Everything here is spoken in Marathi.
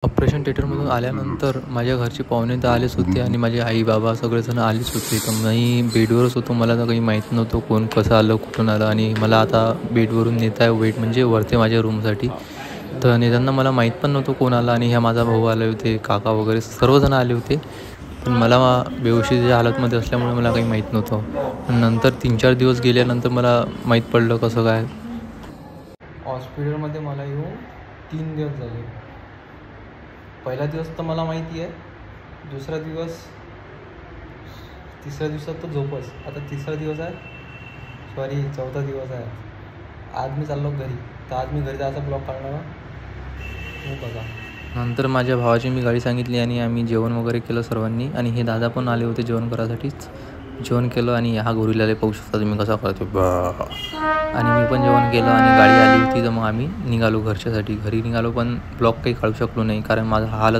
ऑपरेशन थिएटरमधून आल्यानंतर माझ्या घरचे पाहुणे तर आलेच होते आणि माझे आई बाबा सगळेजण आलेच होते. तर मी बेडवरच होतो. मला तर काही माहीत नव्हतं कोण कसं आलं, कुठून आलं आणि मला आता बेडवरून नेत आहे वेट म्हणजे वरते माझ्या रूमसाठी. तर नेताना मला माहीत पण नव्हतं कोण आलं आणि ह्या माझा भाऊ आले होते, काका वगैरे सर्वजण आले होते. पण मला बेहोशीच्या हालतमध्ये असल्यामुळे मला काही माहीत नव्हतं. पण नंतर 3-4 दिवस गेल्यानंतर मला माहीत पडलं कसं काय. हॉस्पिटलमध्ये मला येऊन 3 दिवस झाले. पहिला दिवस तर मला माहिती आहे, दुसरा दिवस, तिसऱ्या दिवसात तर झोपच. आता तिसरा दिवस आहे, सॉरी चौथा दिवस आहे. आज मी चाललो घरी, तर आज मी घरी जायचा ब्लॉग काढणार हो बघा. नंतर माझ्या भावाची मी गाडी सांगितली आणि आम्ही जेवण वगैरे केलं सर्वांनी. आणि हे दादा पण आले होते जेवण करायसाठीच. जेवण केलं आणि हा गोरिलाला पाहू शकता तुम्ही कसा करतो आणि मी पण जेवण केलं आणि गाडी आली होती. तर मग आम्ही निघालो घरच्यासाठी. घरी निघालो पण ब्लॉग काही काढू शकलो नाही कारण माझा हालत